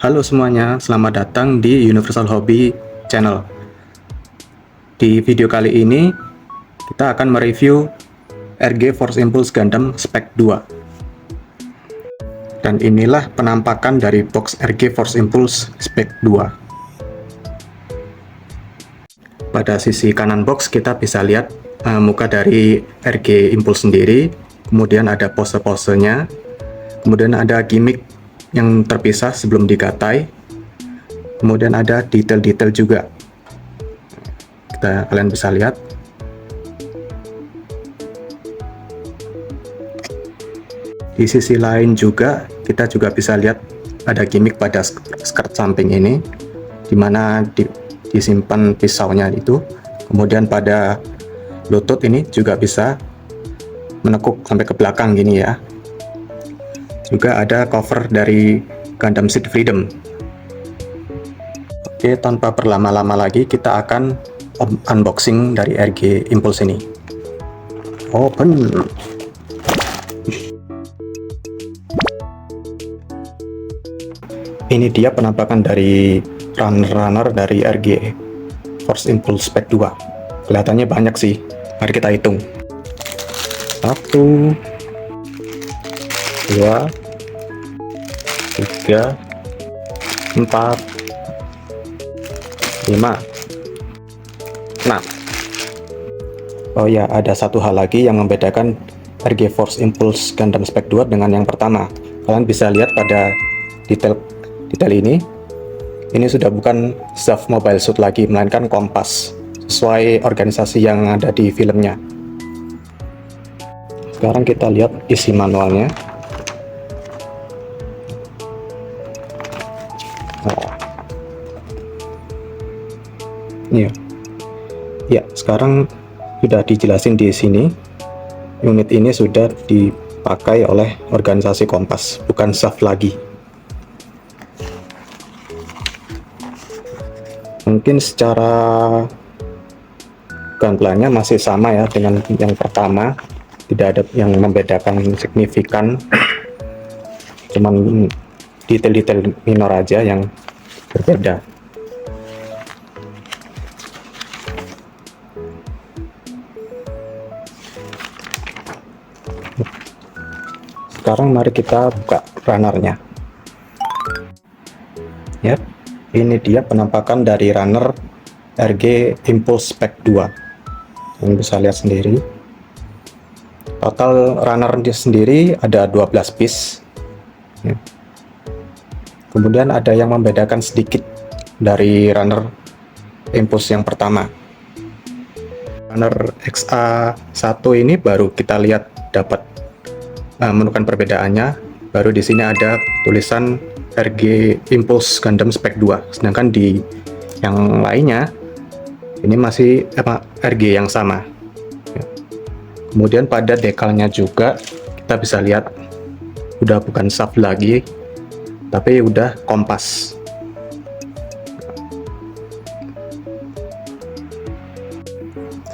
Halo semuanya, selamat datang di Universal Hobby Channel. Di video kali ini, kita akan mereview RG Force Impulse Gundam Spec 2. Dan inilah penampakan dari box RG Force Impulse Spec 2. Pada sisi kanan box kita bisa lihat muka dari RG Impulse sendiri, kemudian ada pose-posenya, kemudian ada gimmick yang terpisah sebelum digatai, kemudian ada detail-detail juga. Kalian bisa lihat. Di sisi lain juga kita juga bisa lihat ada gimmick pada skirt samping ini, dimana disimpan pisaunya itu. Kemudian pada lutut ini juga bisa menekuk sampai ke belakang gini ya. Juga ada cover dari Gundam Seed Freedom. Oke, tanpa berlama-lama lagi kita akan unboxing dari RG Impulse ini. Open. Ini dia penampakan dari runner-runner dari RG Force Impulse Spec 2. Kelihatannya banyak sih. Mari kita hitung. 1, 2, 3, 4, 5, 6. Oh ya, ada satu hal lagi yang membedakan RG Force Impulse Gundam Spec 2 dengan yang pertama. Kalian bisa lihat pada detail ini sudah bukan SAF Mobile Suit lagi, melainkan Kompas, sesuai organisasi yang ada di filmnya. Sekarang kita lihat isi manualnya. Ya, sekarang sudah dijelasin di sini. Unit ini sudah dipakai oleh organisasi Kompas, bukan SAF lagi. Mungkin secara gunpla-nya masih sama ya dengan yang pertama, tidak ada yang membedakan signifikan, cuman detail-detail minor aja yang berbeda. Sekarang mari kita buka runnernya. Yap, ini dia penampakan dari runner RG Impulse Spec 2. Kalian bisa lihat sendiri. Total runner sendiri ada 12 piece. Ya. Kemudian ada yang membedakan sedikit dari runner Impulse yang pertama. Runner XA1 ini baru kita lihat dapat menemukan perbedaannya. Baru di sini ada tulisan RG Impulse Gundam Spec 2, sedangkan di yang lainnya ini masih RG yang sama. Kemudian pada dekalnya juga kita bisa lihat udah bukan SAF lagi, tapi udah Kompas.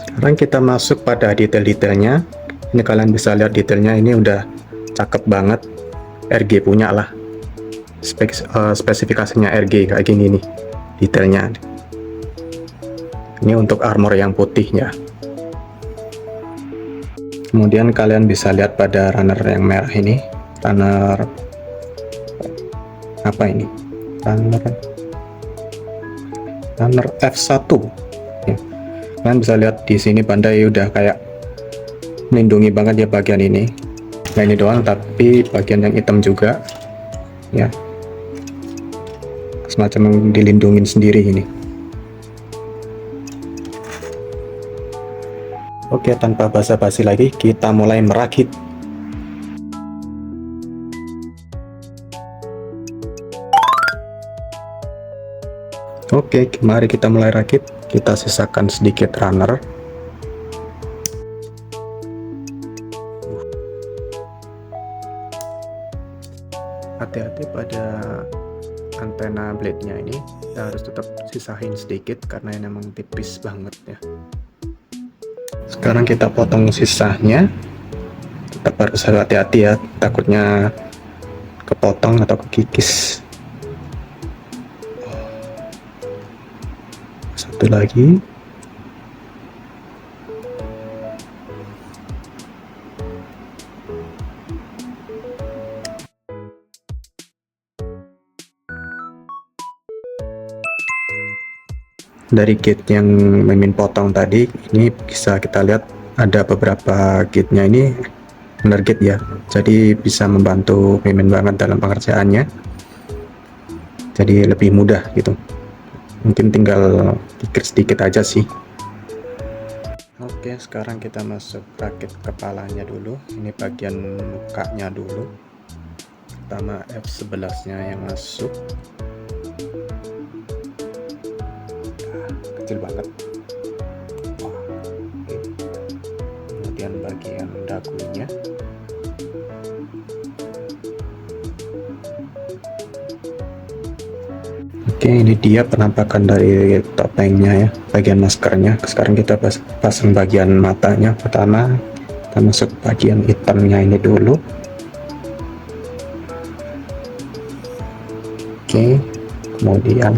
Sekarang kita masuk pada detail-detailnya. Ini kalian bisa lihat detailnya, ini udah cakep banget. RG punya lah. Spesifikasinya RG kayak gini nih detailnya. Ini untuk armor yang putihnya. Kemudian kalian bisa lihat pada runner yang merah ini, runner apa ini? Runner F1. Ya. Kalian bisa lihat di sini Bandai udah kayak melindungi banget ya bagian ini. Nah, ini doang, tapi bagian yang hitam juga ya, semacam dilindungin sendiri ini. Oke, tanpa basa-basi lagi kita mulai merakit. Oke, mari kita mulai rakit. Kita sisakan sedikit runner. Hati-hati pada antena blade-nya ini, kita harus tetap sisain sedikit karena ini memang tipis banget ya. Sekarang kita potong sisanya. Tetap harus hati-hati ya, takutnya kepotong atau kekikis. Satu lagi. Dari gate yang Mimin potong tadi, ini bisa kita lihat ada beberapa gate-nya ini benar gate ya, jadi bisa membantu Mimin banget dalam pengerjaannya, jadi lebih mudah gitu. Mungkin tinggal kikir sedikit aja sih. Oke, sekarang kita masuk rakit kepalanya dulu. Ini bagian mukanya dulu, pertama F11 nya yang masuk. Kecil banget. Oke. Kemudian bagian dagunya, oke, ini dia penampakan dari topengnya ya, bagian maskernya. Sekarang kita pasang bagian matanya. Pertama kita masuk bagian hitamnya ini dulu. Oke, kemudian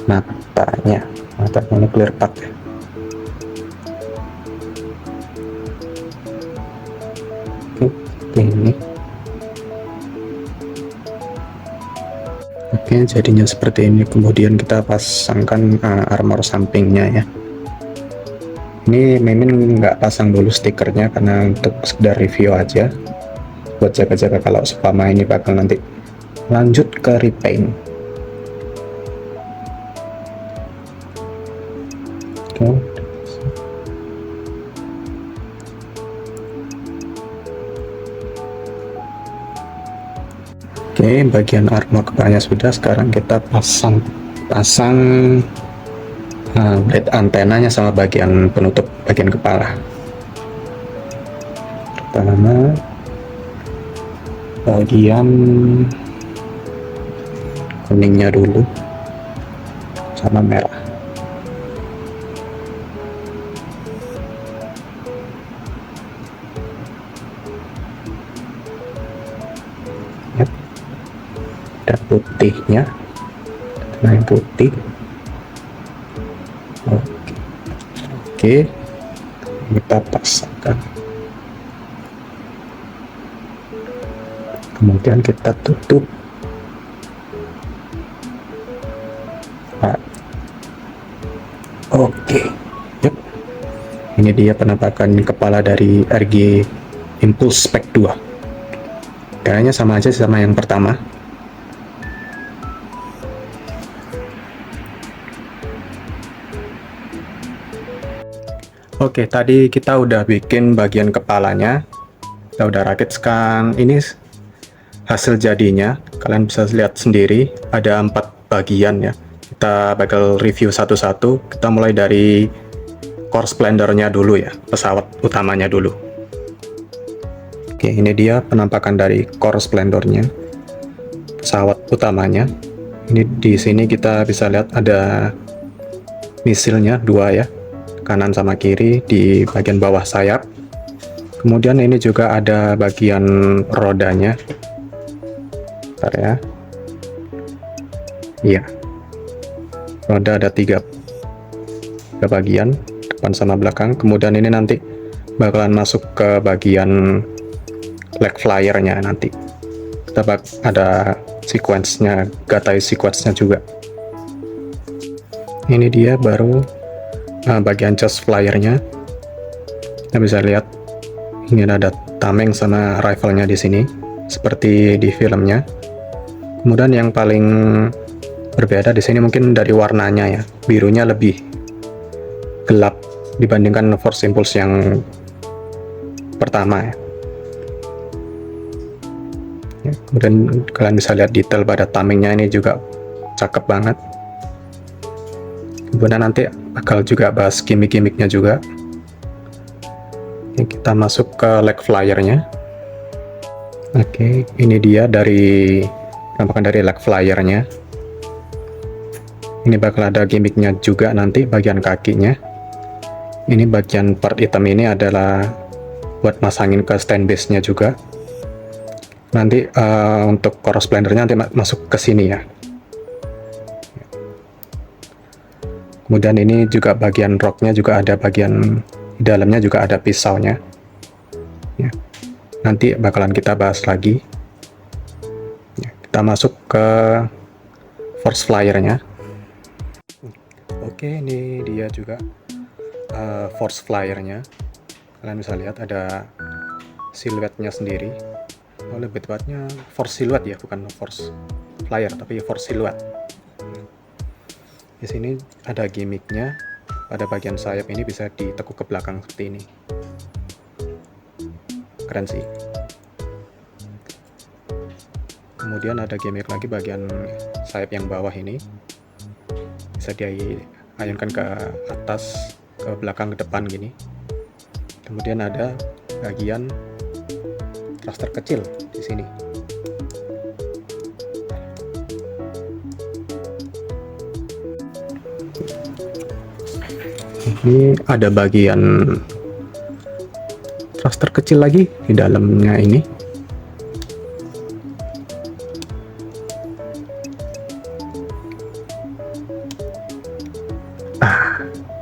matanya ini clear path ya. Oke, ini. Oke, jadinya seperti ini. Kemudian kita pasangkan armor sampingnya ya. Ini Mimin nggak pasang dulu stikernya karena untuk sekedar review aja, buat jaga-jaga kalau seumpama ini bakal nanti lanjut ke repaint. Oke, bagian armor kepalanya sudah. Sekarang kita pasang blade antenanya sama bagian penutup bagian kepala. Pertama bagian kuningnya dulu sama merah. Dan putihnya, yang putih. Oke, kita pasangkan, kemudian kita tutup. Oke, yep. Ini dia penampakan kepala dari RG Impulse Spec 2. Kayaknya sama aja sama yang pertama. Oke, tadi kita udah bikin bagian kepalanya, kita udah rakitkan. Ini hasil jadinya, kalian bisa lihat sendiri, ada 4 bagian ya. Kita bakal review satu-satu. Kita mulai dari core splendornya dulu ya, pesawat utamanya dulu. Oke, ini dia penampakan dari core splendornya, pesawat utamanya. Ini di sini kita bisa lihat ada misilnya 2 ya, kanan sama kiri di bagian bawah sayap. Kemudian ini juga ada bagian rodanya. Bentar ya. Iya. Roda ada 3 bagian, depan sama belakang. Kemudian ini nanti bakalan masuk ke bagian leg flyernya nanti. Kita ada sequence-nya, gatai sequence-nya juga. Ini dia baru bagian chest flyernya. Kita bisa lihat ini ada tameng sama rifle-nya di sini seperti di filmnya. Kemudian yang paling berbeda di sini mungkin dari warnanya ya, birunya lebih gelap dibandingkan Force Impulse yang pertama ya. Kemudian kalian bisa lihat detail pada tamengnya, ini juga cakep banget. Kemudian nanti bakal juga bahas gimmick-gimmicknya juga. Ini kita masuk ke leg flyernya. Oke, ini dia dari penampakan dari leg flyernya. Ini bakal ada gimmicknya juga nanti bagian kakinya. Ini bagian part hitam ini adalah buat masangin ke stand base-nya juga. Nanti untuk poros blendernya nanti masuk ke sini ya. Kemudian ini juga bagian rocknya juga ada, bagian di dalamnya juga ada pisaunya ya. Nanti bakalan kita bahas lagi ya. Kita masuk ke force flyer-nya. Oke, ini dia juga force flyer-nya. Kalian bisa lihat ada siluetnya sendiri. Lebih tepatnya force silhouette ya, bukan force flyer tapi force silhouette. Di sini ada gimmicknya, pada bagian sayap ini bisa ditekuk ke belakang seperti ini. Keren sih. Kemudian ada gimmick lagi bagian sayap yang bawah ini, bisa diayunkan ke atas, ke belakang, ke depan gini. Kemudian ada bagian thruster kecil di sini. Ini ada bagian thruster kecil lagi di dalamnya ini.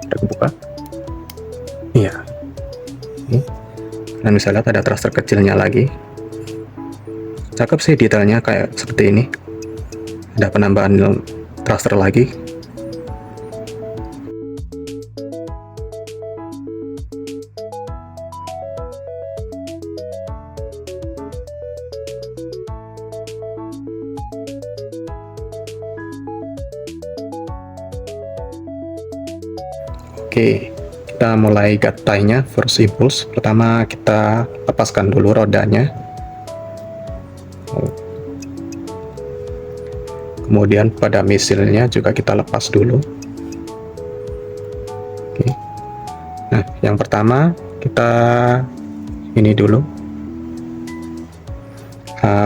Udah kebuka. Iya. Dan bisa lihat ada thruster kecilnya lagi. Cakep sih detailnya kayak seperti ini. Ada penambahan thruster lagi. Oke, kita mulai gatainya first impulse. Pertama kita lepaskan dulu rodanya. Kemudian pada misilnya juga kita lepas dulu. Oke. Nah, yang pertama kita ini dulu.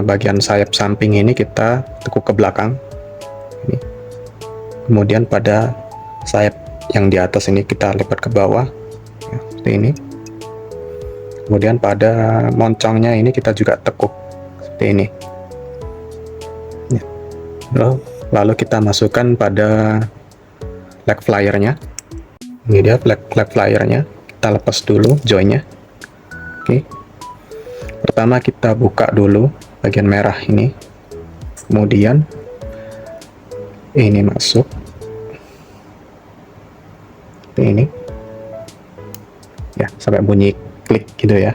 Bagian sayap samping ini kita tekuk ke belakang. Ini. Kemudian pada sayap yang di atas ini kita lipat ke bawah ya, seperti ini. Kemudian pada moncongnya ini kita juga tekuk seperti ini ya. Lalu kita masukkan pada leg flyer-nya. Ini dia leg flyer-nya. Kita lepas dulu joinnya. Oke. Pertama kita buka dulu bagian merah ini. Kemudian ini masuk ini ya, sampai bunyi klik gitu ya.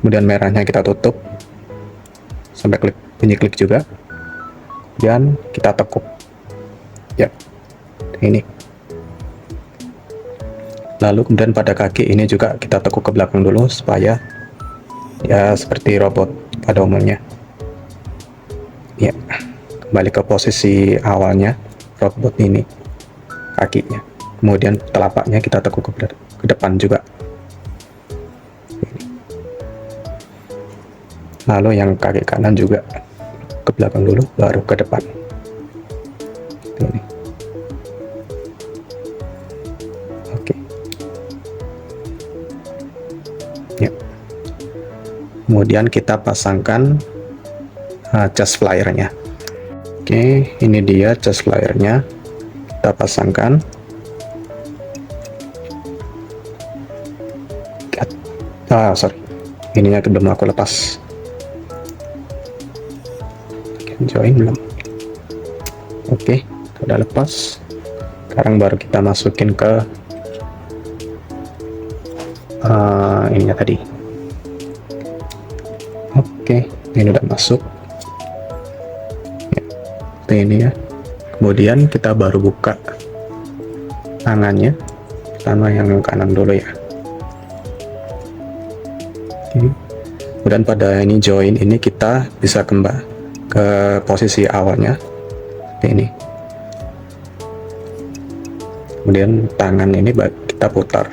Kemudian merahnya kita tutup sampai klik, bunyi klik juga. Dan kita tekuk ya, ini. Lalu kemudian pada kaki ini juga kita tekuk ke belakang dulu supaya ya seperti robot pada umumnya ya, kembali ke posisi awalnya robot ini kakinya. Kemudian telapaknya kita tekuk ke depan juga. Lalu yang kaki kanan juga ke belakang dulu, baru ke depan. Ini. Oke. Ya. Kemudian kita pasangkan chest flyer-nya. Oke, ini dia chest flyer-nya. Kita pasangkan. Sorry, ininya belum aku lepas. Join belum. Oke, udah lepas. Sekarang baru kita masukin ke ininya tadi. Oke, ini udah masuk ya, seperti ini ya. Kemudian kita baru buka tangannya. Pertama yang kanan dulu ya. Kemudian pada ini join ini kita bisa kembali ke posisi awalnya seperti ini. Kemudian tangan ini kita putar.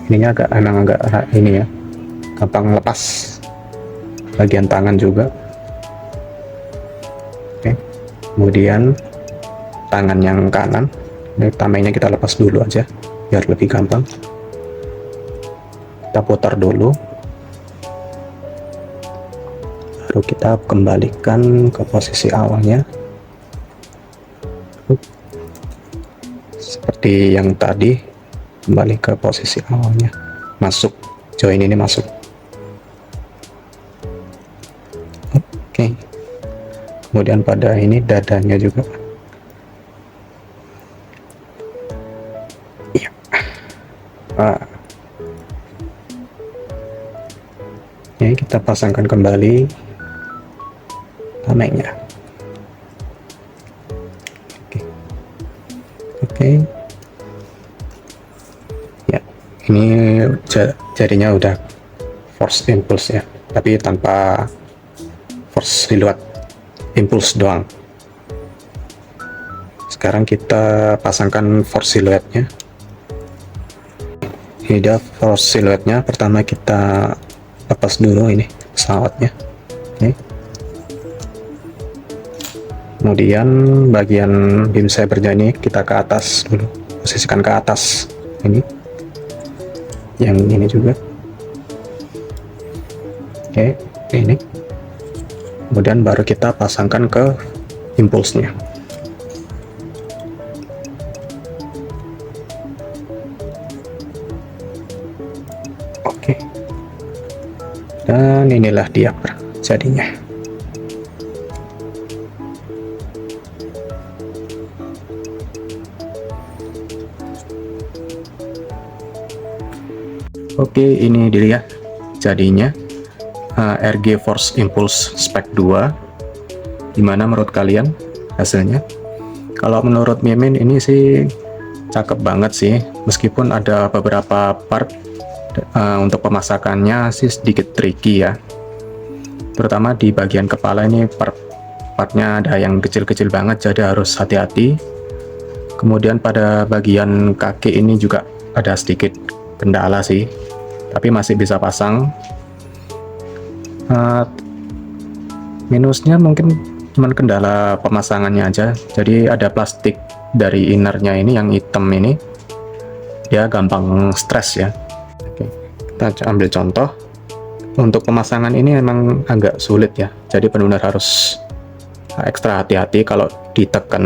Ininya emang agak ini ya, gampang lepas bagian tangan juga. Oke. Kemudian tangan yang kanan ini tamengnya kita lepas dulu aja biar lebih gampang. kita putar dulu, baru kita kembalikan ke posisi awalnya seperti yang tadi. Kembali ke posisi awalnya, masuk, join ini masuk. Oke, kemudian pada ini dadanya juga. Iya. Ini kita pasangkan kembali tamengnya. Oke. Ya, ini jadinya udah force impulse ya, tapi tanpa force silhouette, impulse doang. Sekarang kita pasangkan force silhouette-nya. Ini dia force silhouette-nya. Pertama kita lepas dulu ini pesawatnya. Oke. Kemudian bagian beam sabernya ini kita ke atas dulu, posisikan ke atas ini, yang ini juga. Oke, ini. Kemudian baru kita pasangkan ke impulsnya. Oke, dan inilah dia jadinya. Oke, ini dilihat jadinya RG Force Impulse Spec 2. Gimana menurut kalian hasilnya? Kalau menurut Mimin ini sih cakep banget sih, meskipun ada beberapa part untuk pemasakannya sih sedikit tricky ya, terutama di bagian kepala ini partnya ada yang kecil-kecil banget, jadi harus hati-hati. Kemudian pada bagian kaki ini juga ada sedikit kendala sih, tapi masih bisa pasang. Minusnya mungkin cuman kendala pemasangannya aja, jadi ada plastik dari innernya ini yang hitam ini, dia gampang stres ya. Oke, kita ambil contoh. Untuk pemasangan ini emang agak sulit ya, jadi benar-benar harus ekstra hati-hati. Kalau ditekan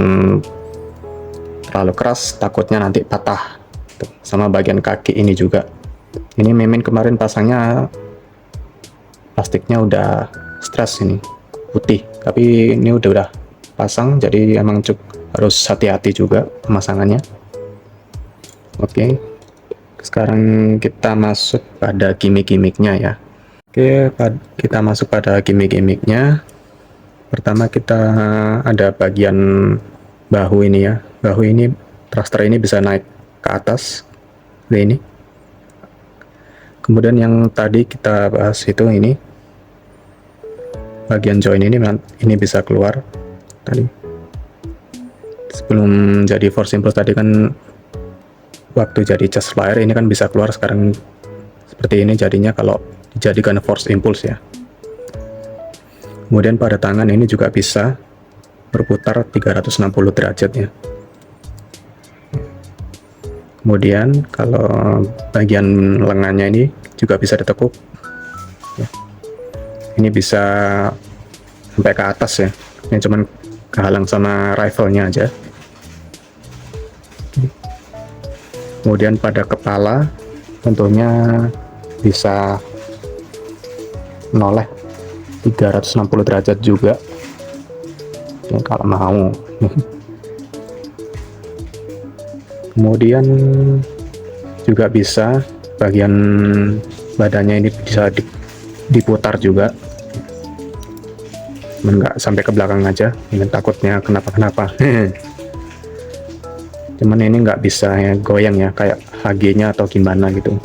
terlalu keras takutnya nanti patah. Sama bagian kaki ini juga, ini Mimin kemarin pasangnya plastiknya udah stres ini putih, tapi ini udah pasang, jadi emang harus hati-hati juga pemasangannya. Oke, sekarang kita masuk pada gimmick-gimmicknya ya. Oke, kita masuk pada gimmick-gimmicknya. Pertama kita ada bagian bahu ini ya, bahu ini thruster ini bisa naik ke atas ini. Kemudian yang tadi kita bahas itu ini bagian join ini bisa keluar tadi. Sebelum jadi force impulse tadi kan waktu jadi chest flyer ini kan bisa keluar, sekarang seperti ini jadinya kalau dijadikan force impulse ya. Kemudian pada tangan ini juga bisa berputar 360 derajat ya. Kemudian kalau bagian lengannya ini juga bisa ditekuk ya. Ini bisa sampai ke atas ya, ini cuman kehalang sama rifle-nya aja. Kemudian pada kepala tentunya bisa noleh 360 derajat juga ya, kalau mau. Kemudian juga bisa bagian badannya ini bisa diputar juga, nggak sampai ke belakang aja, ini takutnya kenapa-kenapa. Cuman ini nggak bisa ya goyang ya kayak HG-nya atau gimana gitu,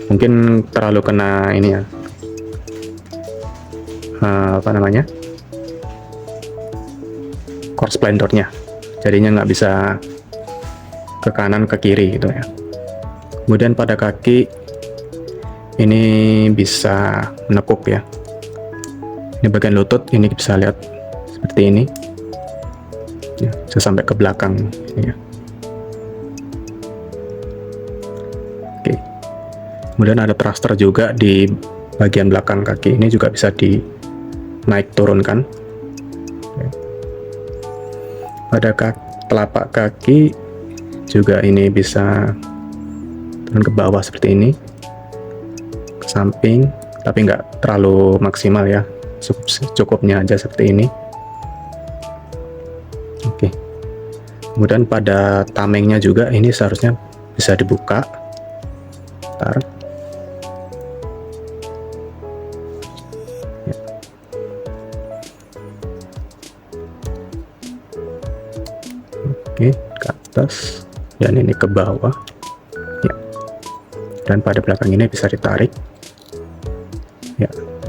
mungkin terlalu kena ini ya, apa namanya, core splendornya, jadinya nggak bisa ke kanan ke kiri gitu ya. Kemudian pada kaki ini bisa menekuk ya, ini bagian lutut ini bisa lihat seperti ini ya, bisa sampai ke belakang ya. Oke, Kemudian ada thruster juga di bagian belakang kaki, ini juga bisa dinaik turunkan. Pada telapak kaki juga ini bisa turun ke bawah seperti ini, ke samping, tapi nggak terlalu maksimal ya, cukupnya aja seperti ini. Oke. Kemudian pada tamengnya juga ini seharusnya bisa dibuka. Bentar. Ya. Oke, ke atas dan ini ke bawah. Ya. Dan pada belakang ini bisa ditarik.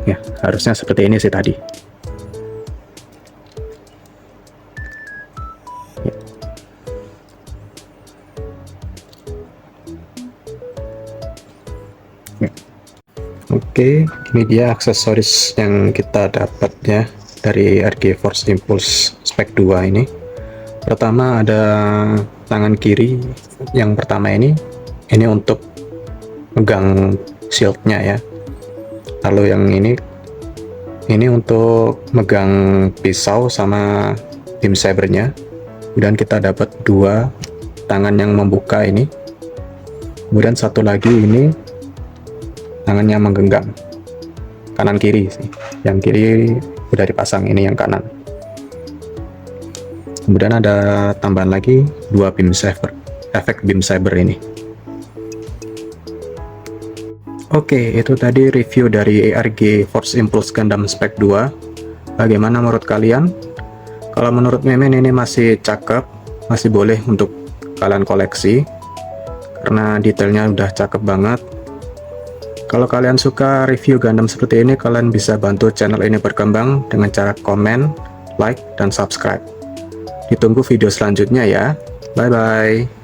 Ya, harusnya seperti ini sih tadi. Ya. Ya. Oke, ini dia aksesoris yang kita dapat ya dari RG Force Impulse Spec 2 ini. Pertama ada tangan kiri, yang pertama ini untuk megang shieldnya ya. Lalu yang ini untuk megang pisau sama beam sabernya. Kemudian kita dapat dua tangan yang membuka ini. Kemudian satu lagi ini tangannya menggenggam, kanan kiri sih. Yang kiri udah dipasang, ini yang kanan. Kemudian ada tambahan lagi dua beam saber, efek beam saber ini. Oke, itu tadi review dari ARG Force Impulse Gundam Spec 2. Bagaimana menurut kalian? Kalau menurut Mimin ini masih cakep, masih boleh untuk kalian koleksi karena detailnya udah cakep banget. Kalau kalian suka review Gundam seperti ini, kalian bisa bantu channel ini berkembang dengan cara komen, like, dan subscribe. Ditunggu video selanjutnya ya. Bye bye.